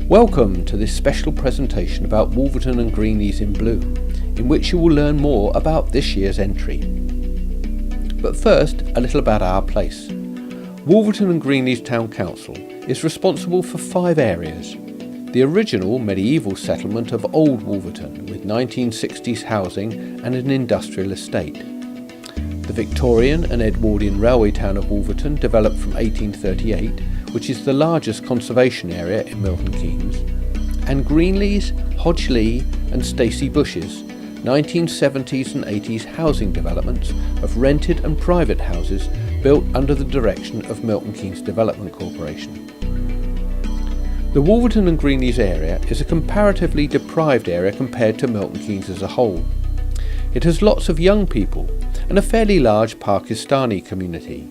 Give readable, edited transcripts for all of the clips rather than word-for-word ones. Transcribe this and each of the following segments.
Welcome to this special presentation about Wolverton and Greenleys in blue, in which you will learn more about this year's entry. But first, a little about our place. Wolverton and Greenleys Town Council is responsible for 5 areas. The original medieval settlement of Old Wolverton with 1960s housing and an industrial estate. The Victorian and Edwardian railway town of Wolverton, developed from 1838, which is the largest conservation area in Milton Keynes, and Greenleys, Hodgeley and Stacey Bushes, 1970s and 80s housing developments of rented and private houses built under the direction of Milton Keynes Development Corporation. The Wolverton and Greenleys area is a comparatively deprived area compared to Milton Keynes as a whole. It has lots of young people and a fairly large Pakistani community.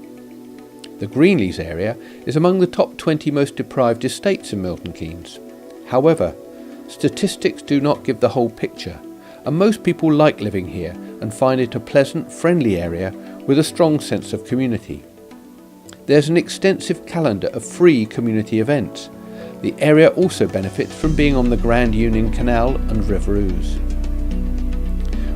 The Greenleys area is among the top 20 most deprived estates in Milton Keynes. However, statistics do not give the whole picture, and most people like living here and find it a pleasant, friendly area with a strong sense of community. There's an extensive calendar of free community events. The area also benefits from being on the Grand Union Canal and River Ouse.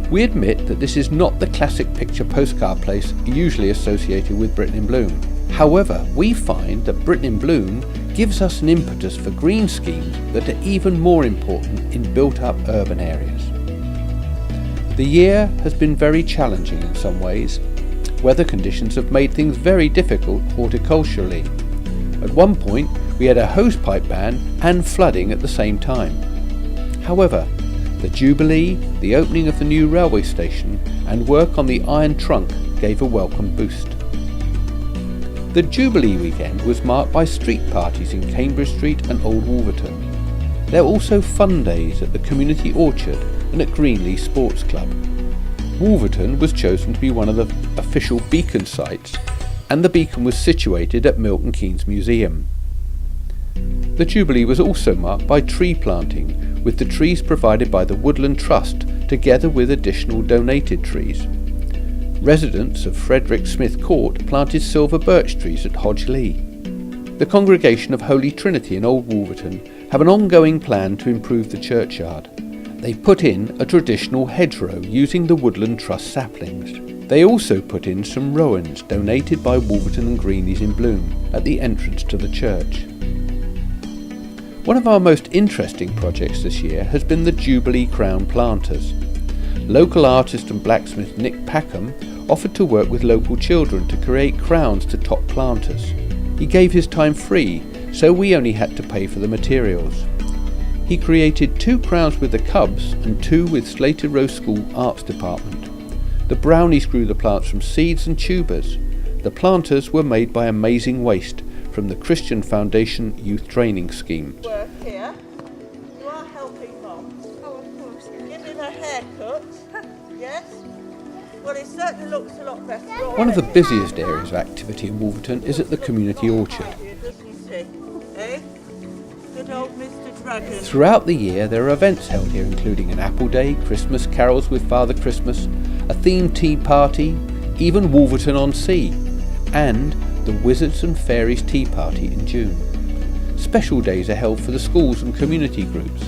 We admit that this is not the classic picture postcard place usually associated with Britain in Bloom. However, we find that Britain in Bloom gives us an impetus for green schemes that are even more important in built-up urban areas. The year has been very challenging in some ways. Weather conditions have made things very difficult horticulturally. At one point, we had a hosepipe ban and flooding at the same time. However, the Jubilee, the opening of the new railway station and work on the Iron Trunk gave a welcome boost. The Jubilee weekend was marked by street parties in Cambridge Street and Old Wolverton. There were also fun days at the Community Orchard and at Greenleys Sports Club. Wolverton was chosen to be one of the official beacon sites, and the beacon was situated at Milton Keynes Museum. The Jubilee was also marked by tree planting, with the trees provided by the Woodland Trust together with additional donated trees. Residents of Frederick Smith Court planted silver birch trees at Hodgeley. The Congregation of Holy Trinity in Old Wolverton have an ongoing plan to improve the churchyard. They put in a traditional hedgerow using the Woodland Trust saplings. They also put in some rowans donated by Wolverton and Greenleys in Bloom at the entrance to the church. One of our most interesting projects this year has been the Jubilee Crown Planters. Local artist and blacksmith Nick Packham offered to work with local children to create crowns to top planters. He gave his time free, so we only had to pay for the materials. He created 2 crowns with the Cubs and 2 with Slater Row School Arts Department. The brownies grew the plants from seeds and tubers. The planters were made by Amazing Waste from the Christian Foundation Youth Training Scheme. Work here. You are helping Mum. Oh, of course. Give him a haircut. Yes? Well, it certainly looks a lot better. One of the busiest areas of activity in Wolverton is at the Community Orchard. Doesn't he? Eh? Good old Mr. Dragon. Throughout the year there are events held here including an apple day, Christmas carols with Father Christmas, a themed tea party, even Wolverton on Sea, and the Wizards and Fairies Tea Party in June. Special days are held for the schools and community groups.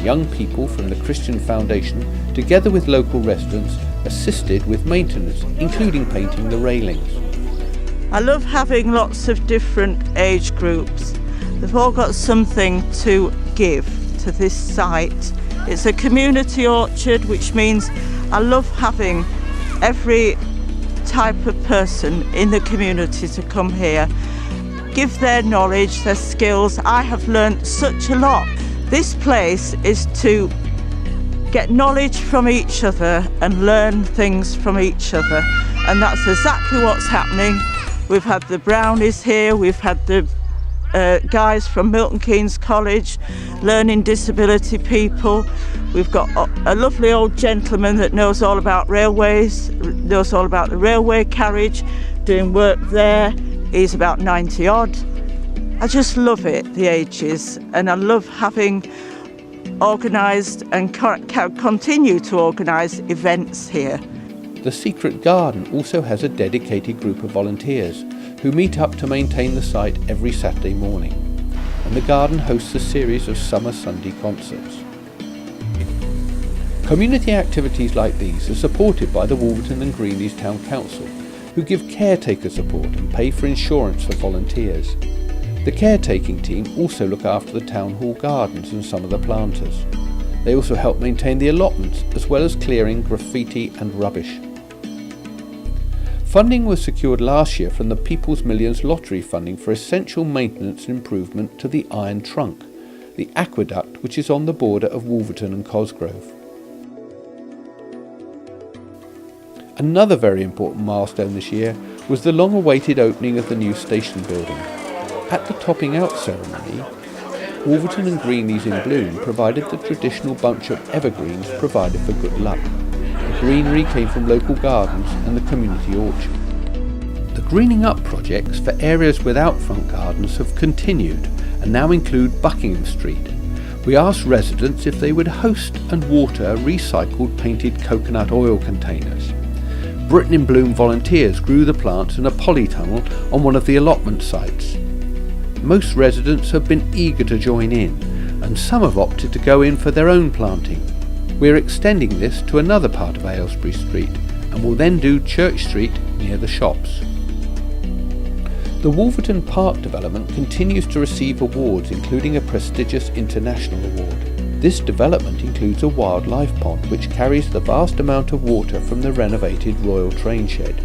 Young people from the Christian Foundation, together with local residents, assisted with maintenance, including painting the railings. I love having lots of different age groups. They've all got something to give to this site. It's a community orchard, which means I love having every type of person in the community to come here, give their knowledge, their skills. I have learnt such a lot. This place is to get knowledge from each other and learn things from each other, and that's exactly what's happening. We've had the brownies here, we've had the guys from Milton Keynes College, learning disability people. We've got a lovely old gentleman that knows all about railways, knows all about the railway carriage, doing work there. He's about 90 odd. I just love it, the ages, and I love having organised and continue to organise events here. The Secret Garden also has a dedicated group of volunteers who meet up to maintain the site every Saturday morning. and the garden hosts a series of summer Sunday concerts. Community activities like these are supported by the Wolverton and Greenleys Town Council, who give caretaker support and pay for insurance for volunteers. The caretaking team also look after the town hall gardens and some of the planters. They also help maintain the allotments as well as clearing graffiti and rubbish. Funding was secured last year from the People's Millions lottery funding for essential maintenance and improvement to the Iron Trunk, the aqueduct which is on the border of Wolverton and Cosgrove. Another very important milestone this year was the long-awaited opening of the new station building. At the topping out ceremony, Wolverton and Greenleys in Bloom provided the traditional bunch of evergreens provided for good luck. The greenery came from local gardens and the community orchard. The greening up projects for areas without front gardens have continued and now include Buckingham Street. We asked residents if they would host and water recycled painted coconut oil containers. Britain in Bloom volunteers grew the plants in a polytunnel on one of the allotment sites. Most residents have been eager to join in, and some have opted to go in for their own planting. We are extending this to another part of Aylesbury Street and will then do Church Street near the shops. The Wolverton Park development continues to receive awards, including a prestigious international award. This development includes a wildlife pond which carries the vast amount of water from the renovated Royal Train Shed.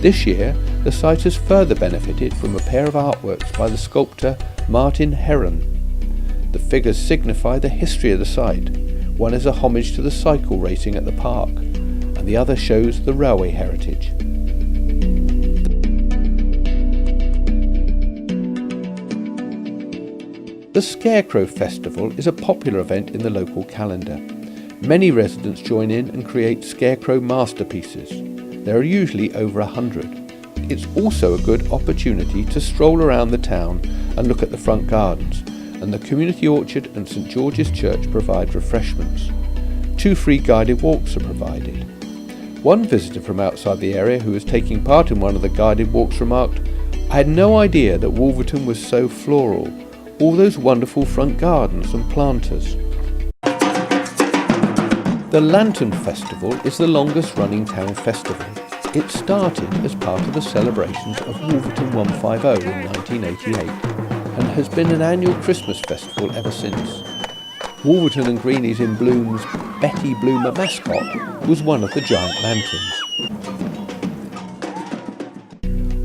This year, the site has further benefited from a pair of artworks by the sculptor Martin Heron. The figures signify the history of the site. One is a homage to the cycle racing at the park, and the other shows the railway heritage. The Scarecrow Festival is a popular event in the local calendar. Many residents join in and create scarecrow masterpieces. There are usually over 100. It's also a good opportunity to stroll around the town and look at the front gardens, and the community orchard and St George's Church provide refreshments. 2 free guided walks are provided. One visitor from outside the area who was taking part in one of the guided walks remarked, "I had no idea that Wolverton was so floral. All those wonderful front gardens and planters." The Lantern Festival is the longest running town festival. It started as part of the celebrations of Wolverton 150 in 1988 and has been an annual Christmas festival ever since. Wolverton and Greenleys in Bloom's Betty Bloomer mascot was one of the giant lanterns.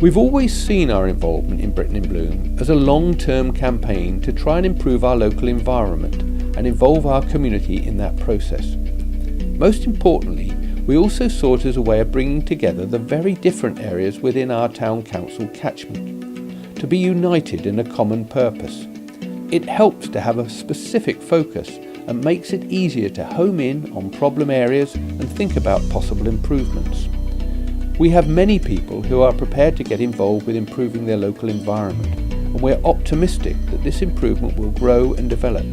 We've always seen our involvement in Britain in Bloom as a long-term campaign to try and improve our local environment and involve our community in that process. Most importantly, we also saw it as a way of bringing together the very different areas within our town council catchment, to be united in a common purpose. It helps to have a specific focus and makes it easier to home in on problem areas and think about possible improvements. We have many people who are prepared to get involved with improving their local environment, and we're optimistic that this improvement will grow and develop.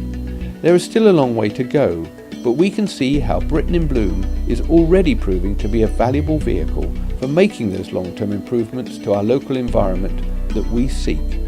There is still a long way to go, but we can see how Britain in Bloom is already proving to be a valuable vehicle for making those long-term improvements to our local environment that we seek.